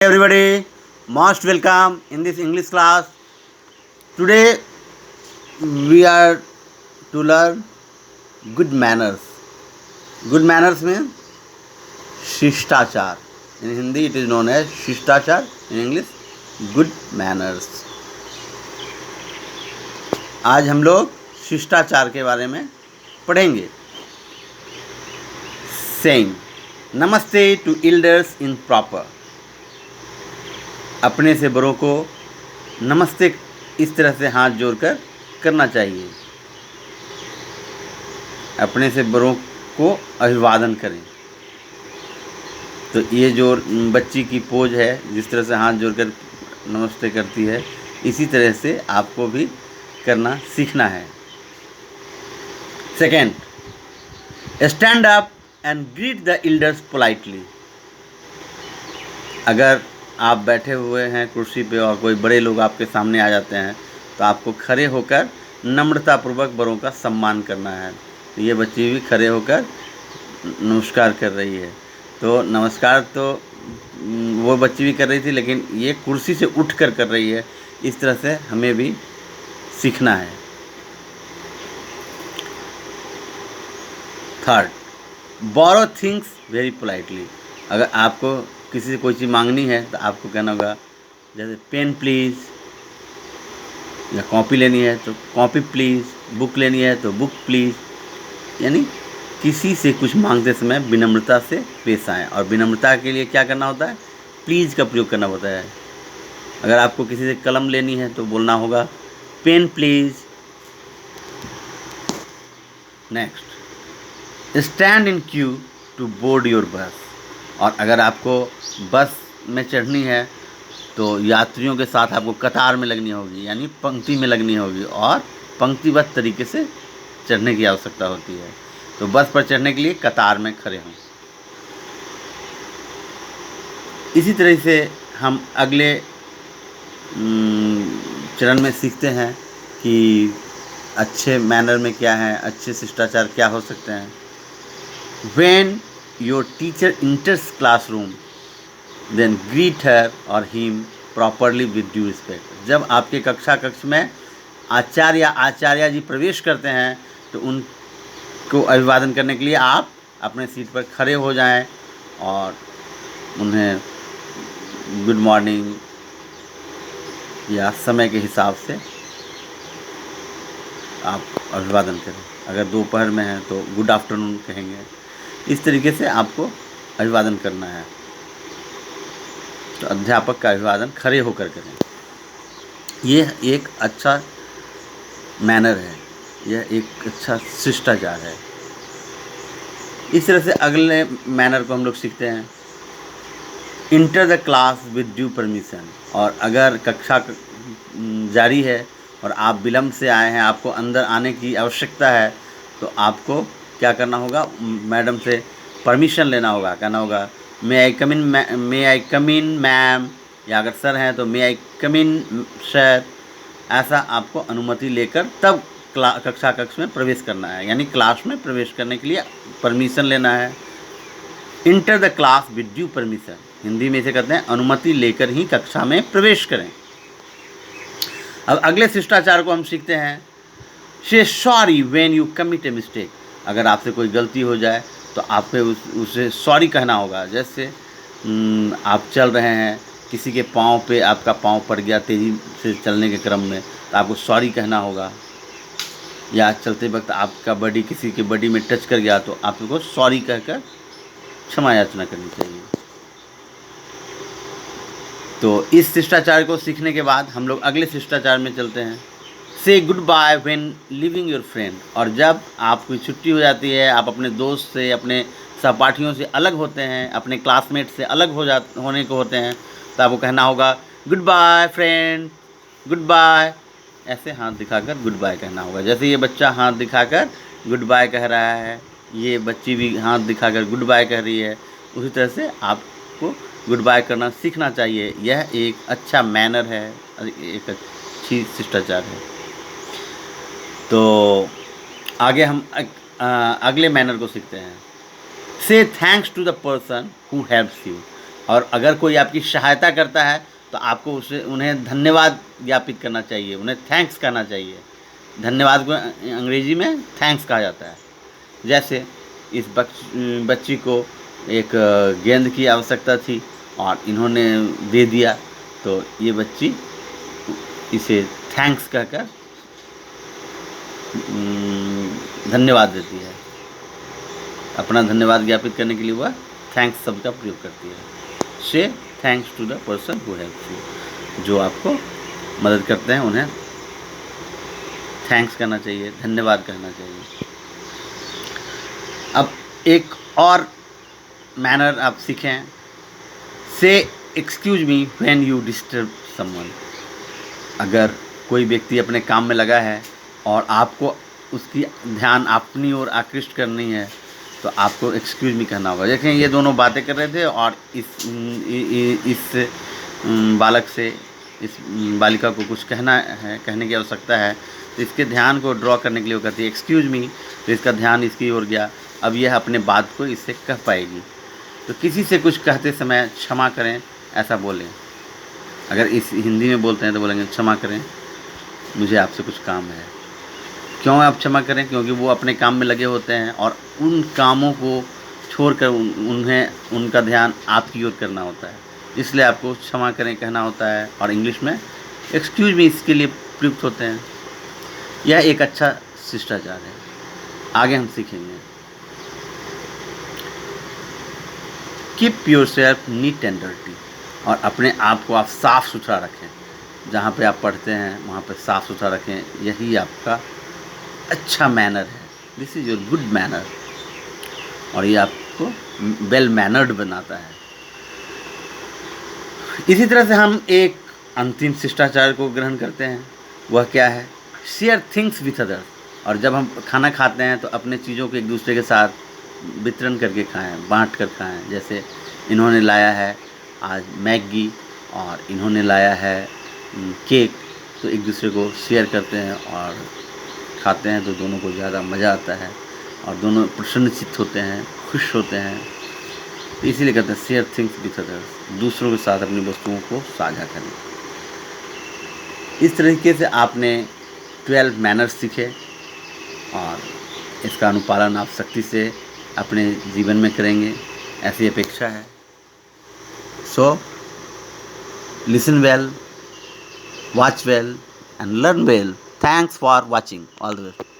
Everybody, most welcome in this English class. Today we are to learn good manners. Good manners means शिष्टाचार. In Hindi it is known as शिष्टाचार. In English good manners. आज हम लोग शिष्टाचार के बारे में पढ़ेंगे. Saying नमस्ते to elders in proper. अपने से बड़ों को नमस्ते इस तरह से हाथ जोड़कर करना चाहिए. अपने से बड़ों को अभिवादन करें. तो ये जो बच्ची की पोज है, जिस तरह से हाथ जोड़कर नमस्ते करती है, इसी तरह से आपको भी करना सीखना है. Second, stand up and greet the elders politely. अगर आप बैठे हुए हैं कुर्सी पे और कोई बड़े लोग आपके सामने आ जाते हैं तो आपको खड़े होकर नम्रतापूर्वक बड़ों का सम्मान करना है. तो ये बच्ची भी खड़े होकर नमस्कार कर रही है. तो नमस्कार तो वो बच्ची भी कर रही थी, लेकिन ये कुर्सी से उठकर कर रही है. इस तरह से हमें भी सीखना है. थर्ड, बोरो थिंग्स वेरी पोलाइटली. अगर आपको किसी से कोई चीज़ मांगनी है तो आपको कहना होगा, जैसे पेन प्लीज़, या कॉपी लेनी है तो कॉपी प्लीज़, बुक लेनी है तो बुक प्लीज़. यानी किसी से कुछ मांगते समय विनम्रता से पेश आएँ. और विनम्रता के लिए क्या करना होता है? प्लीज़ का प्रयोग करना होता है. अगर आपको किसी से कलम लेनी है तो बोलना होगा pen please. Next, stand in queue to board your bus. और अगर आपको बस में चढ़नी है तो यात्रियों के साथ आपको कतार में लगनी होगी, यानी पंक्ति में लगनी होगी, और पंक्तिबद्ध तरीके से चढ़ने की आवश्यकता होती है. तो बस पर चढ़ने के लिए कतार में खड़े हों. इसी तरह से हम अगले चरण में सीखते हैं कि अच्छे मैनर में क्या है, अच्छे शिष्टाचार क्या हो सकते हैं. When your teacher enters classroom, then greet her or him properly with due respect. जब आपके कक्ष में आचार्य जी प्रवेश करते हैं तो उनको अभिवादन करने के लिए आप अपने सीट पर खड़े हो जाएं और उन्हें गुड मॉर्निंग या समय के हिसाब से आप अभिवादन करें. अगर दोपहर में है तो गुड आफ्टरनून कहेंगे. इस तरीके से आपको अभिवादन करना है. तो अध्यापक का अभिवादन खड़े होकर करें. यह एक अच्छा मैनर है, यह एक अच्छा शिष्टाचार है. इस तरह से अगले मैनर को हम लोग सीखते हैं. Enter the class with due permission. और अगर कक्षा जारी है और आप विलम्ब से आए हैं, आपको अंदर आने की आवश्यकता है, तो आपको क्या करना होगा? मैडम से परमिशन लेना होगा. कहना होगा मे आई कम इन मैम, या अगर सर हैं तो मे आई कम इन सर. ऐसा आपको अनुमति लेकर तब कक्ष में प्रवेश करना है, यानी क्लास में प्रवेश करने के लिए परमिशन लेना है. Enter the class with due permission. Hindi में इसे कहते हैं अनुमति लेकर ही कक्षा में प्रवेश करें. अब अगले शिष्टाचार को हम सीखते हैं. से sorry when you commit a mistake. अगर आपसे कोई गलती हो जाए तो आपको उसे सॉरी कहना होगा. जैसे आप चल रहे हैं, किसी के पाँव पे आपका पाँव पड़ गया तेज़ी से चलने के क्रम में, तो आपको सॉरी कहना होगा. या चलते वक्त आपका बॉडी किसी के बॉडी में टच कर गया तो आपको सॉरी कहकर क्षमा याचना करनी चाहिए. तो इस शिष्टाचार को सीखने के बाद हम लोग अगले शिष्टाचार में चलते हैं. से good by when living your friend. और जब आपकी छुट्टी हो जाती है, आप अपने दोस्त से, अपने सहपाठियों से अलग होते हैं, अपने क्लासमेट से अलग होने को होते हैं, तो आपको कहना होगा good bye friend, good bye. ऐसे हाथ दिखाकर गुड बाय कहना होगा. जैसे ये बच्चा हाथ दिखाकर गुड बाय कह रहा है, ये बच्ची भी हाथ दिखाकर गुड बाय कह रही है, उसी तरह से आपको गुड बाय करना सीखना चाहिए. यह एक अच्छा मैनर है, एक अच्छी शिष्टाचार है. तो आगे हम अगले मैनर को सीखते हैं. Say thanks to the person who helps you. और अगर कोई आपकी सहायता करता है तो आपको उन्हें धन्यवाद ज्ञापित करना चाहिए, उन्हें थैंक्स कहना चाहिए। धन्यवाद को अंग्रेजी में थैंक्स कहा जाता है। जैसे इस बच्ची को एक गेंद की आवश्यकता थी और इन्होंने दे दिया, तो ये बच्ची इसे थैंक्स कहकर धन्यवाद देती है। अपना धन्यवाद ज्ञापित करने के लिए वह थैंक्स शब्द का प्रयोग करती है। Say thanks to the person who helps you, जो आपको मदद करते हैं उन्हें थैंक्स कहना चाहिए, धन्यवाद कहना चाहिए। अब एक और मैनर आप सीखें, say excuse me when you disturb someone. अगर कोई व्यक्ति अपने काम में लगा है और आपको उसकी ध्यान अपनी ओर आकृष्ट करनी है तो आपको एक्सक्यूज मी कहना होगा। देखें, ये दोनों बातें कर रहे थे और इस बालक से, इस बालिका को कुछ कहना है, कहने की आवश्यकता है, तो इसके ध्यान को ड्रॉ करने के लिए वो कहती है एक्सक्यूज मी, तो इसका ध्यान इसकी ओर गया। अब यह अपने बात को इससे कह पाएगी। तो किसी से कुछ कहते समय क्षमा करें ऐसा बोलें। अगर इस हिंदी में बोलते हैं तो बोलेंगे क्षमा करें, मुझे आपसे कुछ काम है। क्यों आप क्षमा करें? क्योंकि वो अपने काम में लगे होते हैं और उन कामों को छोड़कर उन्हें उनका ध्यान आपकी ओर करना होता है, इसलिए आपको क्षमा करें कहना होता है। और इंग्लिश में एक्सक्यूज मी इसके लिए प्रयुक्त होते हैं। यह एक अच्छा शिष्टाचार है। आगे हम सीखेंगे। Keep yourself neat and dirty, और अपने आप को आप साफ़ सुथरा रखें। जहाँ पे आप पढ़ते हैं वहाँ पे साफ़ सुथरा रखें, यही आपका अच्छा मैनर है। This is your good manner, और ये आपको वेल मैनर्ड बनाता है। इसी तरह से हम एक अंतिम शिष्टाचार को ग्रहण करते हैं। वह क्या है? Share things with others. और जब हम खाना खाते हैं तो अपने चीज़ों को एक दूसरे के साथ वितरण करके खाएं, बांट कर खाएं। जैसे इन्होंने लाया है आज मैगी और इन्होंने लाया है केक, तो एक दूसरे को शेयर करते हैं और खाते हैं तो दोनों को ज़्यादा मज़ा आता है और दोनों प्रसन्नचित्त होते हैं, खुश होते हैं। तो इसीलिए कहते हैं शेयर थिंग्स विथ अदर्स, दूसरों के साथ अपनी वस्तुओं को साझा करें। इस तरीके से आपने 12 मैनर्स सीखे और इसका अनुपालन आप सख्ती से अपने जीवन में करेंगे, ऐसी अपेक्षा है। So listen well, watch well and learn well. Thanks for watching. All the best.